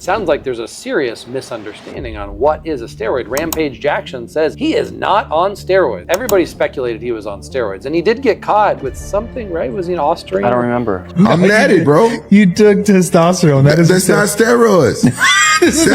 Sounds like there's a serious misunderstanding on what is a steroid. Rampage Jackson says he is not on steroids. Everybody speculated he was on steroids, and he did get caught with something, right? Was he an Austrian? I don't remember. I'm natty, bro. You took testosterone. That's not steroids. It's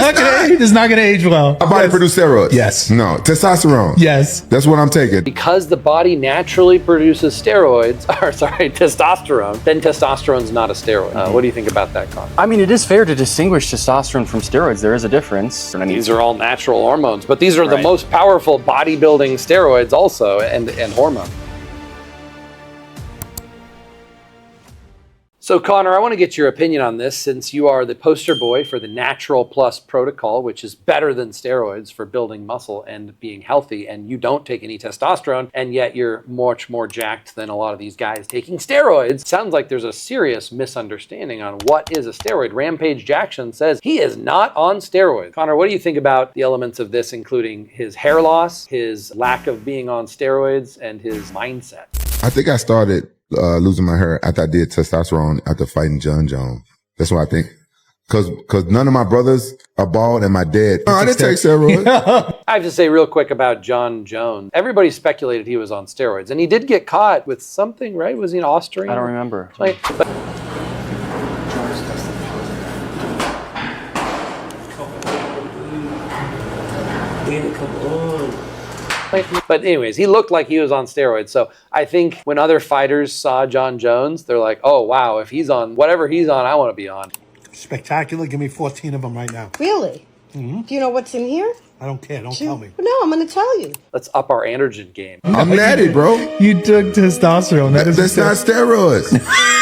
not gonna age well. My body produce steroids. Yes. No, testosterone. Yes. That's what I'm taking. Because the body naturally produces testosterone, then testosterone's not a steroid. What do you think about that, Connor? I mean, it is fair to distinguish testosterone from steroids. There is a difference. I mean, These are all natural hormones, but these are the Right. most powerful bodybuilding steroids also, and hormones. So Connor, I want to get your opinion on this since you are the poster boy for the Natural Plus protocol, which is better than steroids for building muscle and being healthy, and you don't take any testosterone, and yet you're much more jacked than a lot of these guys taking steroids. Sounds like there's a serious misunderstanding on what is a steroid. Rampage Jackson says he is not on steroids. Connor, what do you think about the elements of this, including his hair loss, his lack of being on steroids, and his mindset? I think I started losing my hair after I did testosterone after fighting John Jones. That's what I think. Cause none of my brothers are bald and my dad. Oh, I didn't take steroids. I have to say real quick about John Jones. Everybody speculated he was on steroids, and he did get caught with something, right? Was he an Austrian? I don't remember. But anyways, he looked like he was on steroids. So I think when other fighters saw John Jones, they're like, oh, wow, if he's on whatever he's on, I want to be on. Spectacular. Give me 14 of them right now. Really? Mm-hmm. Do you know what's in here? I don't care. Don't tell me. No, I'm going to tell you. Let's up our androgen game. I'm natty, bro. You took testosterone. That's not steroids.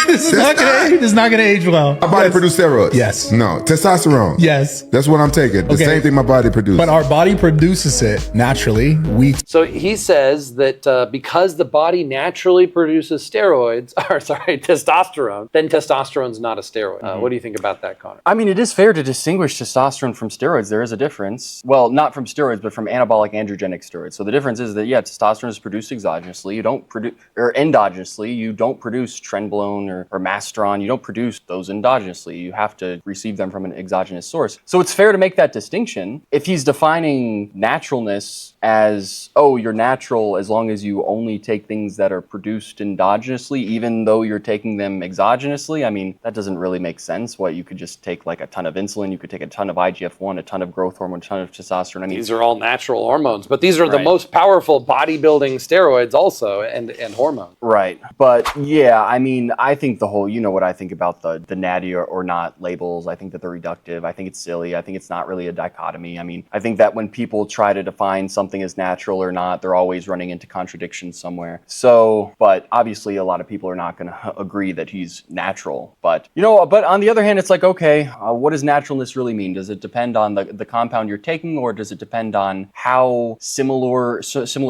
It's not gonna age well. My body produce steroids. Yes. No, testosterone. Yes. That's what I'm taking. The Okay. same thing my body produces. But our body produces it naturally. So he says that because the body naturally produces testosterone, then testosterone's not a steroid. What do you think about that, Connor? I mean, it is fair to distinguish testosterone from steroids. There is a difference. Well, not from steroids, but from anabolic androgenic steroids. So the difference is that, yeah, testosterone is produced exogenously. You don't produce, or endogenously. You don't produce Trenbolone or Masteron. You don't produce those endogenously. You have to receive them from an exogenous source. So it's fair to make that distinction. If he's defining naturalness as, oh, you're natural as long as you only take things that are produced endogenously, even though you're taking them exogenously, I mean, that doesn't really make sense. What, you could just take like a ton of insulin, you could take a ton of IGF-1, a ton of growth hormone, a ton of testosterone. I mean, These are all natural hormones, but these are the Right. most powerful bodybuilding steroids also, and hormones. right. But yeah, I mean, I think the whole, you know what I think about the natty or not labels. I think that they're reductive. I think it's silly. I think it's not really a dichotomy. I mean, I think that when people try to define something as natural or not, they're always running into contradictions somewhere. So, but obviously a lot of people are not going to agree that he's natural. But, you know, but on the other hand, it's like, okay, what does naturalness really mean? Does it depend on the compound you're taking, or does it depend on how similar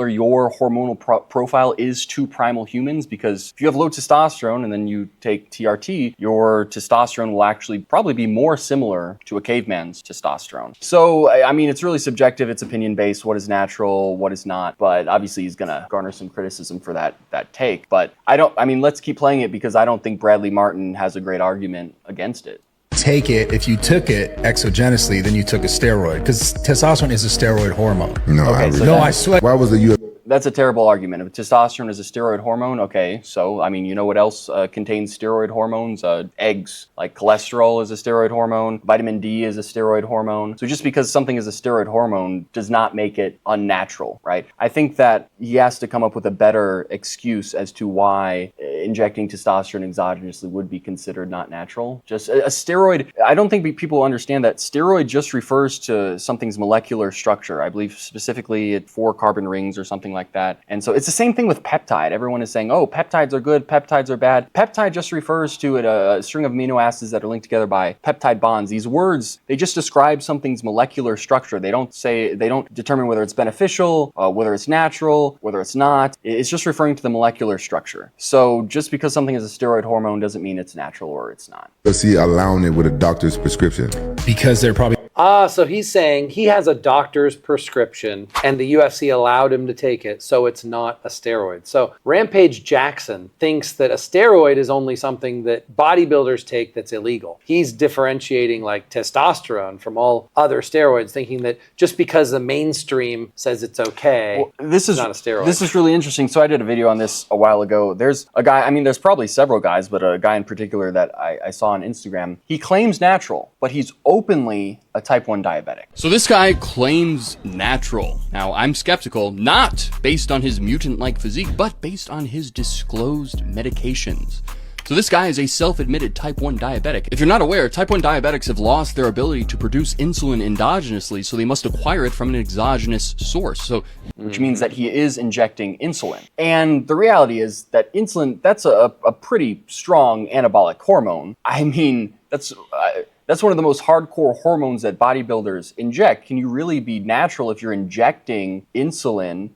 your hormonal profile is to primal humans? Because if you have low testosterone and then you take TRT, your testosterone will actually probably be more similar to a caveman's testosterone. So, I mean, it's really subjective. It's opinion-based. What is natural? What is not? But obviously he's going to garner some criticism for that take. But let's keep playing it, because I don't think Bradley Martin has a great argument against it. Take it. If you took it exogenously, then you took a steroid, because testosterone is a steroid hormone. No, Okay, so No, I swear. Why was the UFC? That's a terrible argument. If testosterone is a steroid hormone, okay, so, I mean, you know what else contains steroid hormones? Eggs. Like cholesterol is a steroid hormone. Vitamin D is a steroid hormone. So just because something is a steroid hormone does not make it unnatural, right? I think that he has to come up with a better excuse as to why injecting testosterone exogenously would be considered not natural. Just a steroid, I don't think people understand that steroid just refers to something's molecular structure. I believe specifically at 4 carbon rings or something like that. And so it's the same thing with peptide. Everyone is saying, oh, peptides are good, peptides are bad. Peptide just refers to a string of amino acids that are linked together by peptide bonds. These words, they just describe something's molecular structure. They don't determine whether it's beneficial, whether it's natural, whether it's not. It's just referring to the molecular structure. So just because something is a steroid hormone doesn't mean it's natural or it's not. Was he allowing it with a doctor's prescription? Because they're probably So he's saying he has a doctor's prescription and the UFC allowed him to take it, so it's not a steroid. So Rampage Jackson thinks that a steroid is only something that bodybuilders take that's illegal. He's differentiating like testosterone from all other steroids, thinking that just because the mainstream says it's okay, this is not a steroid. This is really interesting. So I did a video on this a while ago. There's a guy, I mean, there's probably several guys, but a guy in particular that I saw on Instagram. He claims natural, but he's openly a type 1 diabetic. So this guy claims natural. Now, I'm skeptical, not based on his mutant-like physique, but based on his disclosed medications. So this guy is a self-admitted type 1 diabetic. If you're not aware, type 1 diabetics have lost their ability to produce insulin endogenously, so they must acquire it from an exogenous source. So, which means that he is injecting insulin. And the reality is that insulin, that's a pretty strong anabolic hormone. I mean, that's one of the most hardcore hormones that bodybuilders inject. Can you really be natural if you're injecting insulin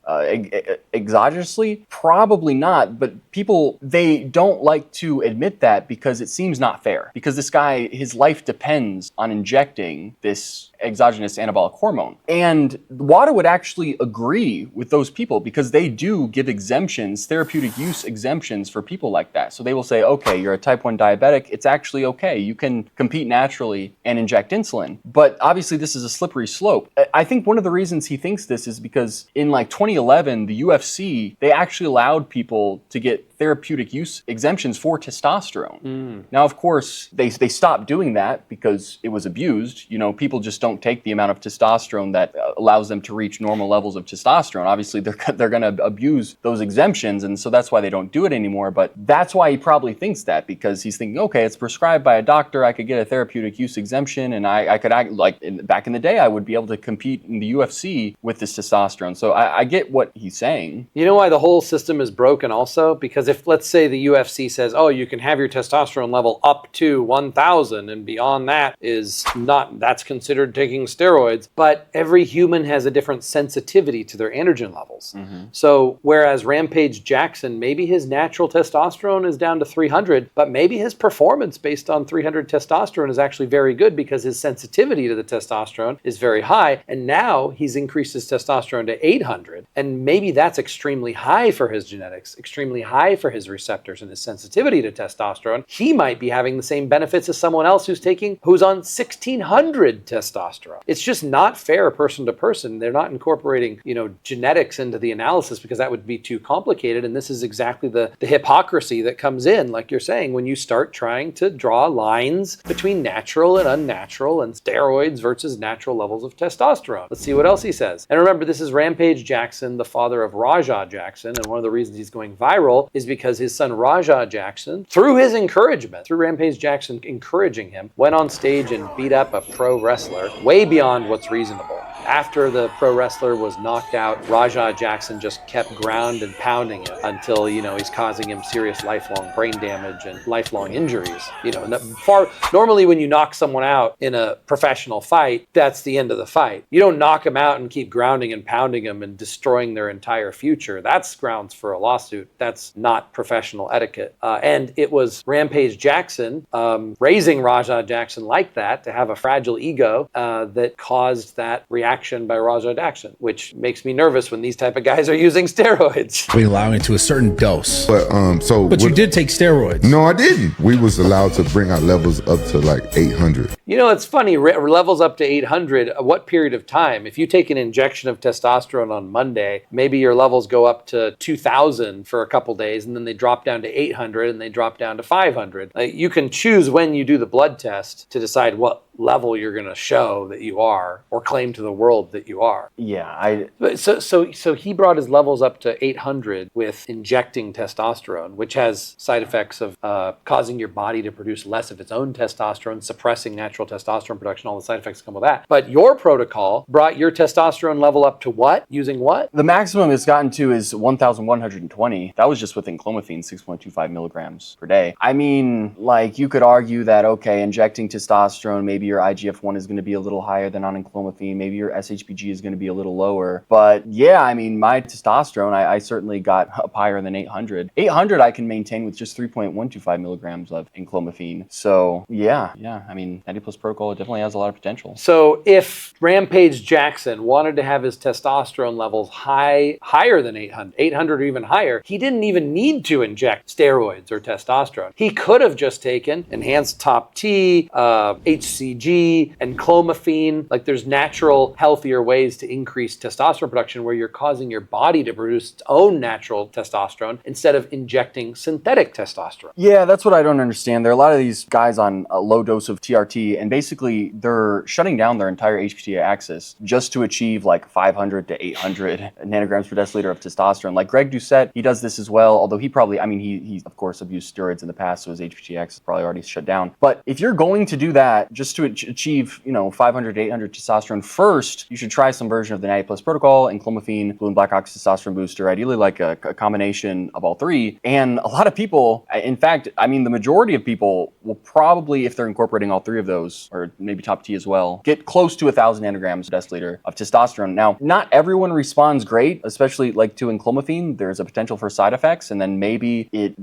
exogenously? Probably not, but people, they don't like to admit that because it seems not fair. Because this guy, his life depends on injecting this exogenous anabolic hormone. And WADA would actually agree with those people because they do give exemptions, therapeutic use exemptions for people like that. So they will say, okay, you're a type 1 diabetic, it's actually okay. You can compete naturally and inject insulin. But obviously this is a slippery slope. I think one of the reasons he thinks this is because in like 2011, the UFC, they actually allowed people to get therapeutic use exemptions for testosterone. Now, of course, they stopped doing that because it was abused. You know, people just don't take the amount of testosterone that allows them to reach normal levels of testosterone. Obviously, they're going to abuse those exemptions, and so that's why they don't do it anymore. But that's why he probably thinks that, because he's thinking, okay, it's prescribed by a doctor, I could get a therapeutic use exemption, and I could act like back in the day, I would be able to compete in the UFC with this testosterone. So I get what he's saying. You know why the whole system is broken also? Because if, let's say, the UFC says, oh, you can have your testosterone level up to 1,000 and beyond that is not, that's considered taking steroids, but every human has a different sensitivity to their androgen levels. So whereas Rampage Jackson, maybe his natural testosterone is down to 300, but maybe his performance based on 300 testosterone is actually very good because his sensitivity to the testosterone is very high. And now he's increased his testosterone to 800. And maybe that's extremely high for his genetics, extremely high for his receptors and his sensitivity to testosterone. He might be having the same benefits as someone else who's on 1600 testosterone. It's just not fair person to person. They're not incorporating, genetics into the analysis because that would be too complicated. And this is exactly the hypocrisy that comes in, like you're saying, when you start trying to draw lines between natural and unnatural and steroids versus natural levels of testosterone. Let's see what else he says. And remember, this is Rampage Jackson, the father of Raja Jackson. And one of the reasons he's going viral is because his son Raja Jackson, through his encouragement, through Rampage Jackson encouraging him, went on stage and beat up a pro wrestler way beyond what's reasonable. After the pro wrestler was knocked out, Raja Jackson just kept ground and pounding him until, he's causing him serious lifelong brain damage and lifelong injuries. Normally when you knock someone out in a professional fight, that's the end of the fight. You don't knock them out and keep grounding and pounding them and destroying their entire future. That's grounds for a lawsuit. That's not professional etiquette. And it was Rampage Jackson raising Raja Jackson like that to have a fragile ego that caused that reaction by Raja Jackson, which makes me nervous when these type of guys are using steroids. We allow it to a certain dose. But You did take steroids. No, I didn't. We was allowed to bring our levels up to like 800. It's funny, levels up to 800, what period of time? If you take an injection of testosterone on Monday, maybe your levels go up to 2,000 for a couple days, and then they drop down to 800, and they drop down to 500. You can choose when you do the blood test to decide what level you're going to show that you are, or claim to the world that you are. Yeah, So he brought his levels up to 800 with injecting testosterone, which has side effects of causing your body to produce less of its own testosterone, suppressing natural testosterone production, all the side effects come with that. But your protocol brought your testosterone level up to what? Using what? the maximum it's gotten to is 1,120. That was just with Enclomiphene, 6.25 milligrams per day. I mean, like, you could argue that, okay, injecting testosterone maybe maybe your IGF-1 is going to be a little higher than on Enclomiphene. Maybe your SHBG is going to be a little lower. But yeah, I mean, my testosterone, I certainly got up higher than 800. 800 I can maintain with just 3.125 milligrams of Enclomiphene. So yeah, I mean, 90 Plus protocol definitely has a lot of potential. So if Rampage Jackson wanted to have his testosterone levels higher than 800 or even higher, he didn't even need to inject steroids or testosterone. He could have just taken enhanced top T, HCG, Enclomiphene. Like, there's natural, healthier ways to increase testosterone production where you're causing your body to produce its own natural testosterone instead of injecting synthetic testosterone. Yeah, that's what I don't understand. There are a lot of these guys on a low dose of TRT, and basically they're shutting down their entire HPTA axis just to achieve like 500 to 800 nanograms per deciliter of testosterone. Like Greg Doucette, he does this as well, although he probably, I mean, he of course abused steroids in the past, so his HPTA axis is probably already shut down. But if you're going to do that just to achieve, 500 to 800 testosterone, first, you should try some version of the 90 Plus protocol, Enclomiphene, Blue and Black Ox testosterone booster, ideally like a combination of all three. And a lot of people, in fact, I mean, the majority of people will probably, if they're incorporating all three of those, or maybe top T as well, get close to 1,000 nanograms per deciliter of testosterone. Now, not everyone responds great, especially like to Enclomiphene. There's a potential for side effects, and then maybe it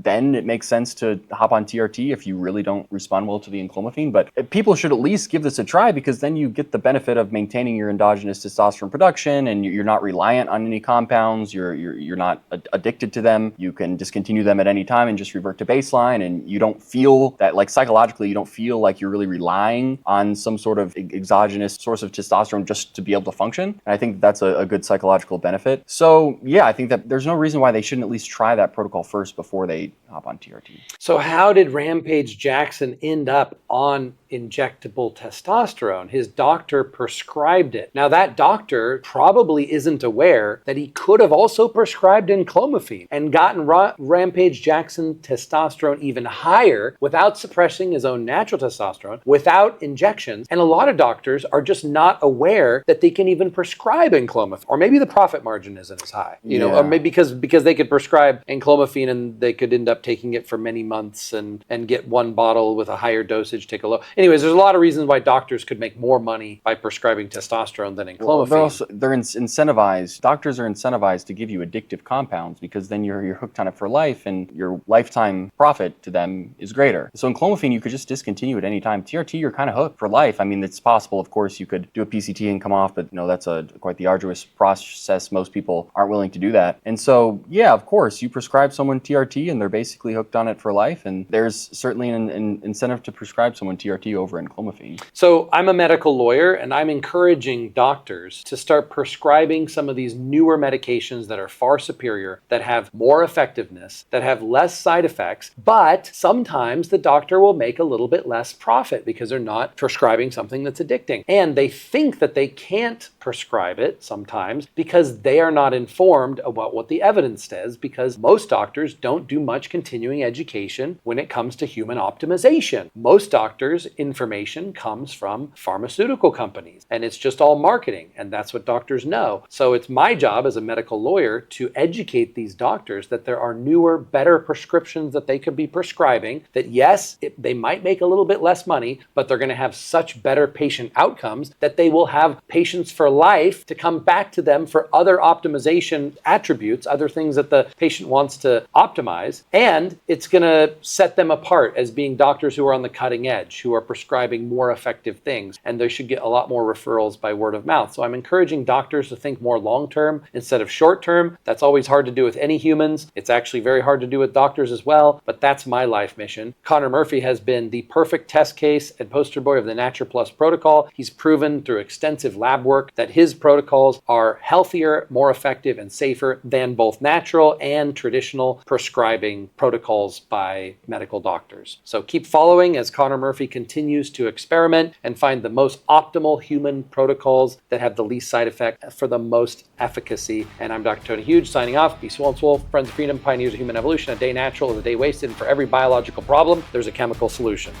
makes sense to hop on TRT if you really don't respond well to the Enclomiphene. But people should at least give this a try, because then you get the benefit of maintaining your endogenous testosterone production, and you're not reliant on any compounds. You're not addicted to them. You can discontinue them at any time and just revert to baseline, and you don't feel that, like, psychologically, you don't feel like you're really relying on some sort of exogenous source of testosterone just to be able to function. And I think that's a good psychological benefit. So yeah, I think that there's no reason why they shouldn't at least try that protocol first before they hop on TRT. So how did Rampage Jackson end up on injectable testosterone? His doctor prescribed it. Now, that doctor probably isn't aware that he could have also prescribed Enclomiphene and gotten Rampage Jackson testosterone even higher without suppressing his own natural testosterone, without injections. And a lot of doctors are just not aware that they can even prescribe Enclomiphene, or maybe the profit margin isn't as high, or maybe because they could prescribe Enclomiphene and they could end up taking it for many months and get one bottle with a higher dosage, take a low. Anyways, there's a lot of reasons why doctors could make more money by prescribing testosterone than Enclomiphene. Well, they're incentivized. Doctors are incentivized to give you addictive compounds, because then you're hooked on it for life, and your lifetime profit to them is greater. So Enclomiphene, you could just discontinue at any time. TRT, you're kind of hooked for life. I mean, it's possible, of course, you could do a PCT and come off, but that's quite the arduous process. Most people aren't willing to do that. And so, yeah, of course, you prescribe someone TRT and they're basically hooked on it for life. And there's certainly an incentive to prescribe someone TRT over Enclomiphene. So I'm a medical lawyer, and I'm encouraging doctors to start prescribing some of these newer medications that are far superior, that have more effectiveness, that have less side effects, but sometimes the doctor will make a little bit less profit because they're not prescribing something that's addicting. And they think that they can't prescribe it sometimes because they are not informed about what the evidence says, because most doctors don't do much continuing education when it comes to human optimization. Most doctors' information comes from pharmaceutical companies, and it's just all marketing, and that's what doctors know. So it's my job as a medical lawyer to educate these doctors that there are newer, better prescriptions that they could be prescribing, that yes, they might make a little bit less money, but they're going to have such better patient outcomes that they will have patients for life to come back to them for other optimization attributes, other things that the patient wants to optimize. And it's going to set them apart as being doctors who are on the cutting edge, who are prescribing more effective things. And they should get a lot more referrals by word of mouth. So I'm encouraging doctors to think more long-term instead of short-term. That's always hard to do with any humans. It's actually very hard to do with doctors as well, but that's my life mission. Connor Murphy has been the perfect test case and poster boy of the Nature Plus protocol. He's proven through extensive lab work that his protocols are healthier, more effective, and safer than both natural and traditional prescribing protocols by medical doctors. So keep following as Connor Murphy continues to experiment and find the most optimal human protocols that have the least side effect for the most efficacy. And I'm Dr. Tony Huge signing off. Be swole and swole, friends of freedom, pioneers of human evolution. A day natural is a day wasted, and for every biological problem, there's a chemical solution.